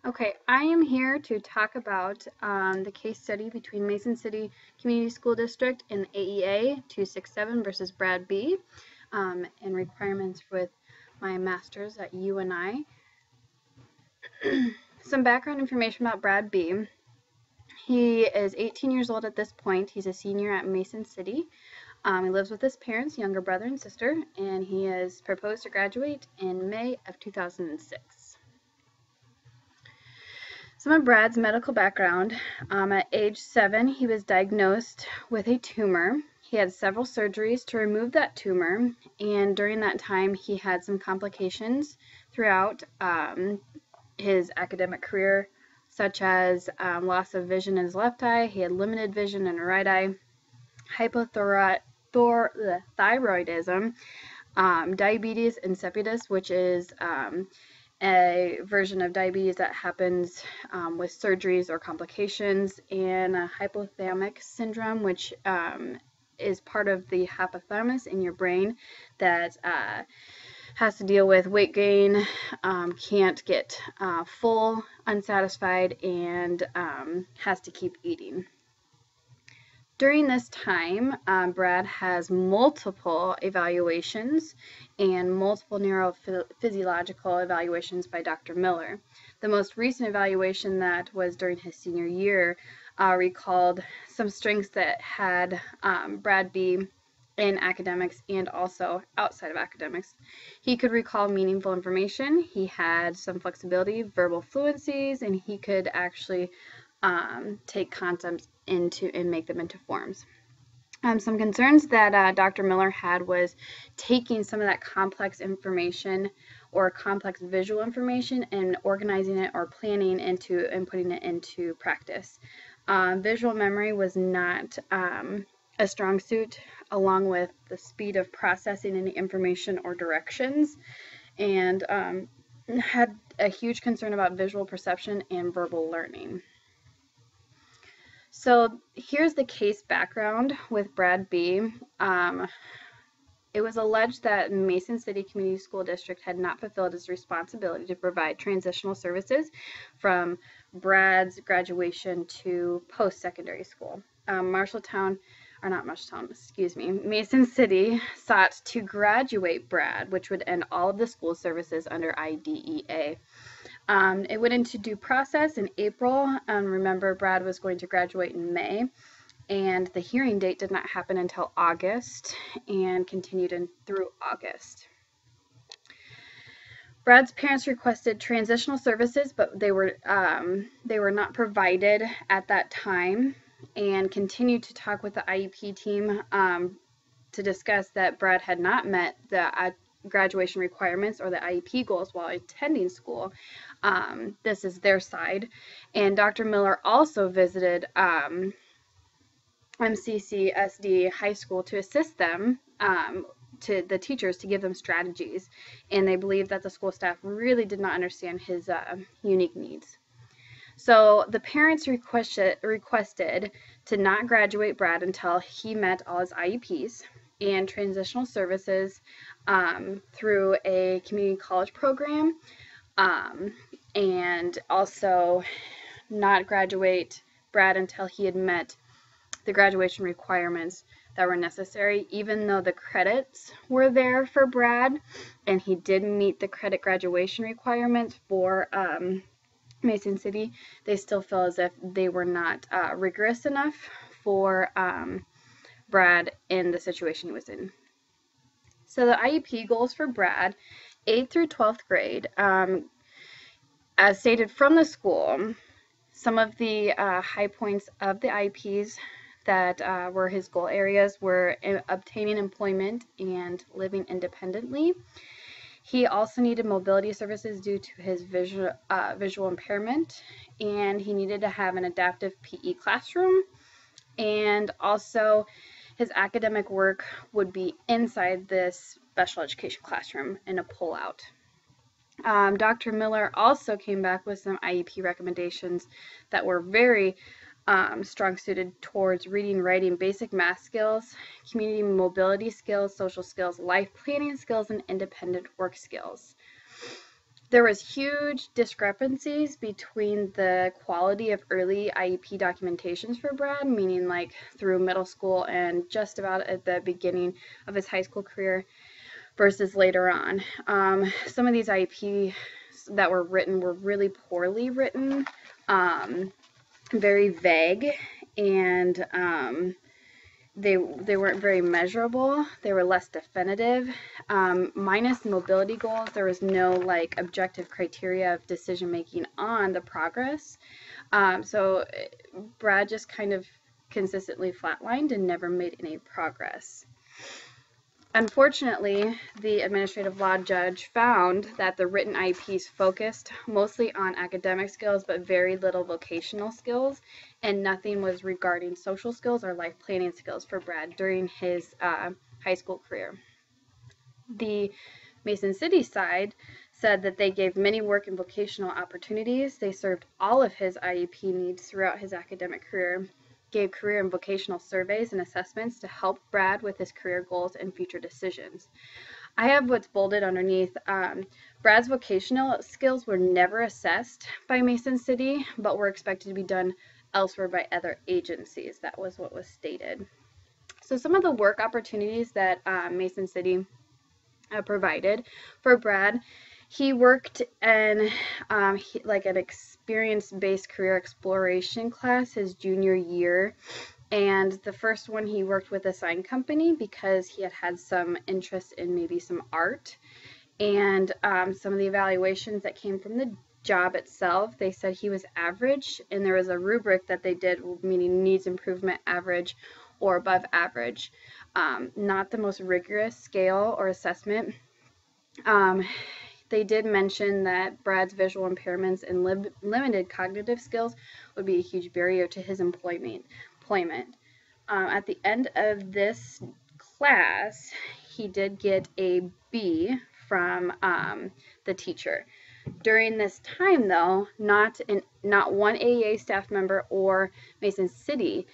Okay, I am here to talk about the case study between Mason City Community School District and AEA 267 versus Brad B. And requirements with my master's at UNI. Some background information about Brad B. He is 18 years old at this point. He's a senior at Mason City. He lives with his parents, younger brother and sister, and he is proposed to graduate in May of 2006. Some of Brad's medical background. At age 7, he was diagnosed with a tumor. He had several surgeries to remove that tumor, and during that time, he had some complications throughout his academic career, such as loss of vision in his left eye. He had limited vision in the right eye, hypothyroidism, diabetes insipidus, which is a version of diabetes that happens with surgeries or complications, and hypothalamic syndrome, which is part of the hypothalamus in your brain that has to deal with weight gain, can't get full, unsatisfied, and has to keep eating. During this time, Brad has multiple evaluations and multiple neurophysiological evaluations by Dr. Miller. The most recent evaluation that was during his senior year recalled some strengths that had Brad B in academics and also outside of academics. He could recall meaningful information, he had some flexibility, verbal fluencies, and he could actually take concepts into and make them into forms. Some concerns that Dr. Miller had was taking some of that complex information or complex visual information and organizing it or planning into and putting it into practice. Visual memory was not a strong suit, along with the speed of processing any information or directions, and had a huge concern about visual perception and verbal learning. So here's the case background with Brad B. It was alleged that Mason City Community School District had not fulfilled its responsibility to provide transitional services from Brad's graduation to post-secondary school. Mason City sought to graduate Brad, which would end all of the school services under IDEA. It went into due process in April. Remember, Brad was going to graduate in May, and the hearing date did not happen until August and continued through August. Brad's parents requested transitional services, but they were not provided at that time, and continued to talk with the IEP team to discuss that Brad had not met the graduation requirements or the IEP goals while attending school. This is their side. And Dr. Miller also visited MCCSD High School to assist them, to the teachers, to give them strategies. And they believe that the school staff really did not understand his unique needs. So the parents requested to not graduate Brad until he met all his IEPs and transitional services through a community college program, and also not graduate Brad until he had met the graduation requirements that were necessary. Even though the credits were there for Brad and he did meet the credit graduation requirements for Mason City, they still feel as if they were not rigorous enough for Brad in the situation he was in. So the IEP goals for Brad, 8th through 12th grade, as stated from the school, some of the high points of the IEPs that were his goal areas were obtaining employment and living independently. He also needed mobility services due to his visual impairment, and he needed to have an adaptive PE classroom, and also his academic work would be inside this special education classroom in a pull-out. Dr. Miller also came back with some IEP recommendations that were very strong suited towards reading, writing, basic math skills, community mobility skills, social skills, life planning skills, and independent work skills. There was huge discrepancies between the quality of early IEP documentations for Brad, meaning like through middle school and just about at the beginning of his high school career versus later on. Some of these IEPs that were written were really poorly written, very vague, and they weren't very measurable. They were less definitive. Minus mobility goals, there was no like objective criteria of decision making on the progress. So Brad just kind of consistently flatlined and never made any progress. Unfortunately, the administrative law judge found that the written IEPs focused mostly on academic skills but very little vocational skills, and nothing was regarding social skills or life planning skills for Brad during his high school career. The Mason City side said that they gave many work and vocational opportunities. They served all of his IEP needs throughout his academic career, gave career and vocational surveys and assessments to help Brad with his career goals and future decisions. I have what's bolded underneath. Brad's vocational skills were never assessed by Mason City, but were expected to be done elsewhere by other agencies. That was what was stated. So some of the work opportunities that Mason City provided for Brad, he worked in like an experience-based career exploration class his junior year. And the first one he worked with a sign company because he had some interest in maybe some art. And some of the evaluations that came from the job itself, they said he was average, and there was a rubric that they did, meaning needs improvement, average, or above average. Not the most rigorous scale or assessment. They did mention that Brad's visual impairments and limited cognitive skills would be a huge barrier to his employment. At the end of this class, he did get a B from the teacher. During this time, though, not one AEA staff member or Mason City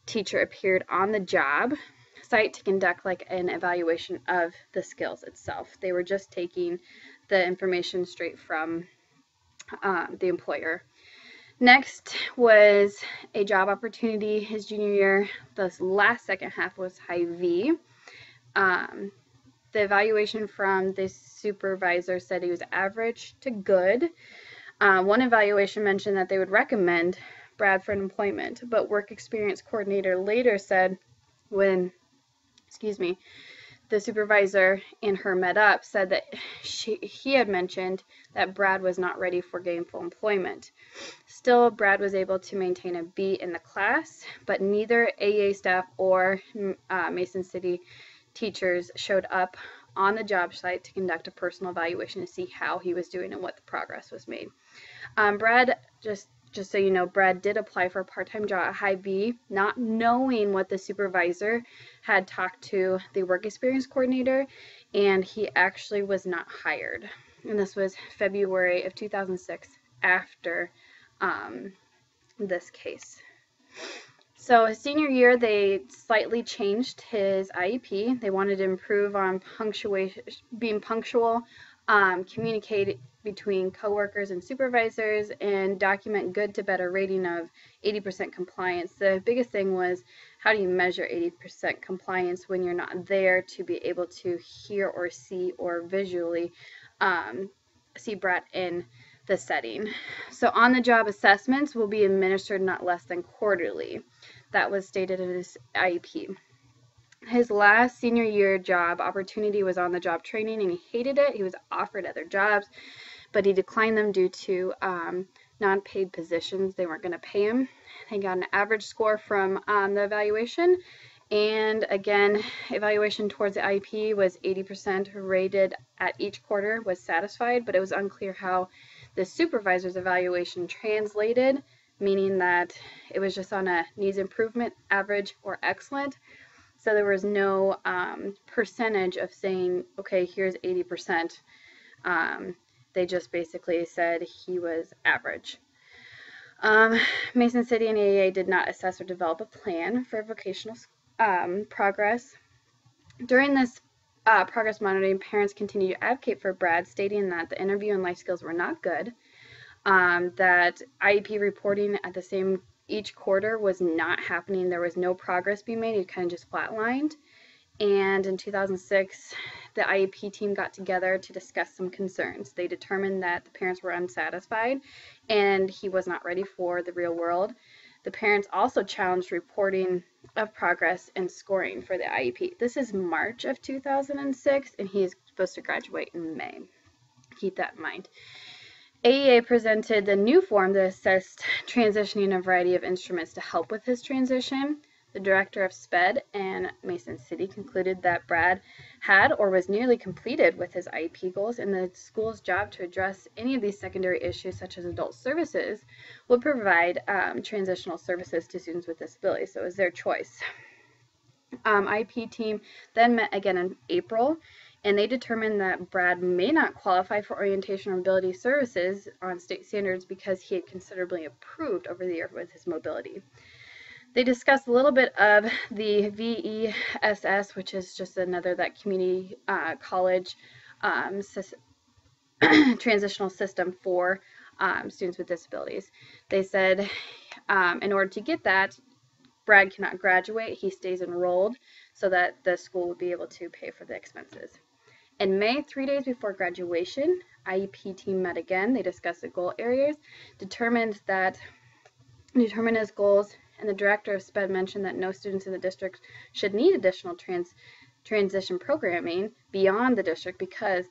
teacher appeared on the job site to conduct like an evaluation of the skills itself. They were just taking the information straight from the employer. Next was a job opportunity his junior year. The last second half was Hy-Vee. The evaluation from the supervisor said he was average to good. One evaluation mentioned that they would recommend Brad for employment, but work experience coordinator later said when the supervisor and her met up, said that he had mentioned that Brad was not ready for gainful employment. Still, Brad was able to maintain a B in the class, but neither AEA staff or Mason City teachers showed up on the job site to conduct a personal evaluation to see how he was doing and what the progress was made. Brad, just so you know, Brad did apply for a part-time job at Hy-Vee, not knowing what the supervisor had talked to the work experience coordinator, and he actually was not hired. And this was February of 2006 after this case. So his senior year, they slightly changed his IEP. They wanted to improve on being punctual, communicate between coworkers and supervisors, and document good to better rating of 80% compliance. The biggest thing was, how do you measure 80% compliance when you're not there to be able to hear or see or visually see Brad in the setting? So on-the-job assessments will be administered not less than quarterly. That was stated in his IEP. His last senior year job opportunity was on-the-job training, and he hated it. He was offered other jobs, but he declined them due to non-paid positions. They weren't going to pay him. He got an average score from the evaluation, and again, evaluation towards the IEP was 80% rated at each quarter was satisfied, but it was unclear how the supervisor's evaluation translated, meaning that it was just on a needs improvement, average, or excellent. So there was no percentage of saying, okay, here's 80%. They just basically said he was average. Mason City and AEA did not assess or develop a plan for vocational progress. During this progress monitoring, parents continue to advocate for Brad, stating that the interview and life skills were not good, that IEP reporting at the same each quarter was not happening. There was no progress being made. It kind of just flatlined. And in 2006, the IEP team got together to discuss some concerns. They determined that the parents were unsatisfied and he was not ready for the real world. The parents also challenged reporting of progress and scoring for the IEP. This is March of 2006, and he is supposed to graduate in May. Keep that in mind. AEA presented the new form that assessed transitioning a variety of instruments to help with his transition. The director of SPED and Mason City concluded that Brad had or was nearly completed with his IEP goals, and the school's job to address any of these secondary issues, such as adult services, would provide transitional services to students with disabilities. So it was their choice. IEP team then met again in April, and they determined that Brad may not qualify for orientation or mobility services on state standards because he had considerably improved over the year with his mobility. They discussed a little bit of the VESS, which is just another that community college transitional system for students with disabilities. They said in order to get that, Brad cannot graduate. He stays enrolled so that the school would be able to pay for the expenses. In May, 3 days before graduation, IEP team met again. They discussed the goal areas, determined his goals, and the director of SPED mentioned that no students in the district should need additional transition programming beyond the district because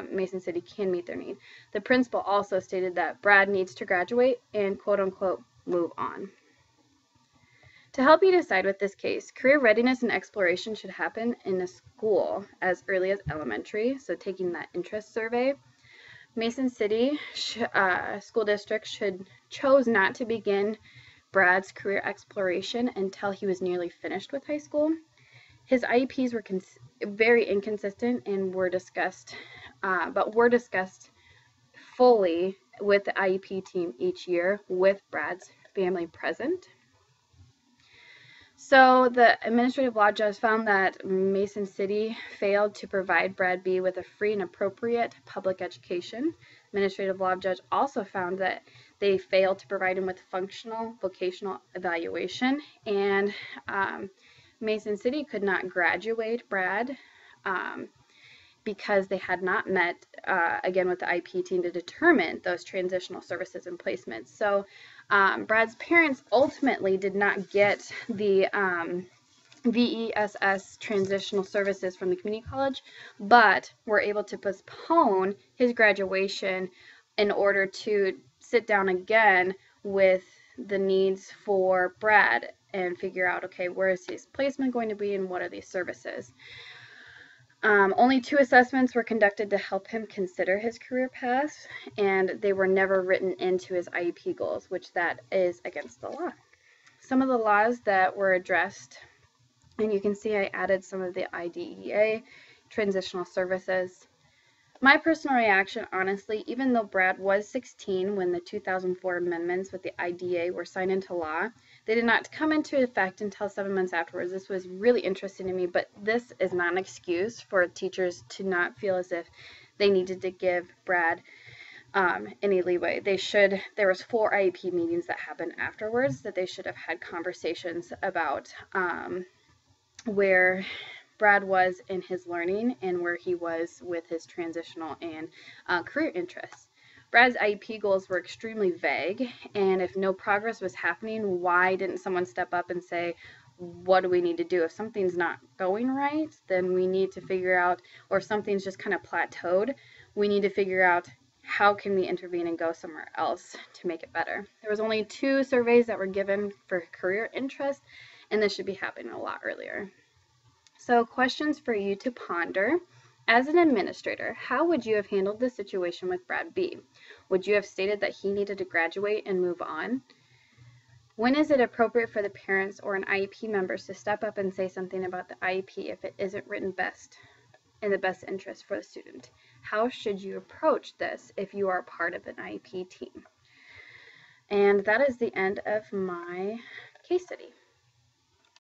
Mason City can meet their need. The principal also stated that Brad needs to graduate and quote-unquote move on. To help you decide with this case, career readiness and exploration should happen in a school as early as elementary, so taking that interest survey. Mason City School District chose not to begin Brad's career exploration until he was nearly finished with high school. His IEPs were very inconsistent and were discussed fully with the IEP team each year with Brad's family present. So the administrative law judge found that Mason City failed to provide Brad B with a free and appropriate public education. Administrative law judge also found that they failed to provide him with functional vocational evaluation, and Mason City could not graduate Brad because they had not met again with the IEP team to determine those transitional services and placements. So Brad's parents ultimately did not get the VESS transitional services from the community college, but were able to postpone his graduation in order to sit down again with the needs for Brad and figure out, okay, where is his placement going to be and what are these services? Only 2 assessments were conducted to help him consider his career path, and they were never written into his IEP goals, which that is against the law. Some of the laws that were addressed, and you can see I added some of the IDEA, transitional services. My personal reaction, honestly, even though Brad was 16 when the 2004 amendments with the IDEA were signed into law, they did not come into effect until 7 months afterwards. This was really interesting to me, but this is not an excuse for teachers to not feel as if they needed to give Brad any leeway. There was 4 IEP meetings that happened afterwards that they should have had conversations about where Brad was in his learning and where he was with his transitional and career interests. Brad's IEP goals were extremely vague, and if no progress was happening, why didn't someone step up and say, what do we need to do? If something's not going right, then we need to figure out, or if something's just kind of plateaued, we need to figure out how can we intervene and go somewhere else to make it better. There was only 2 surveys that were given for career interest, and this should be happening a lot earlier. So questions for you to ponder. As an administrator, how would you have handled the situation with Brad B? Would you have stated that he needed to graduate and move on? When is it appropriate for the parents or an IEP members to step up and say something about the IEP if it isn't written in the best interest for the student? How should you approach this if you are part of an IEP team? And that is the end of my case study.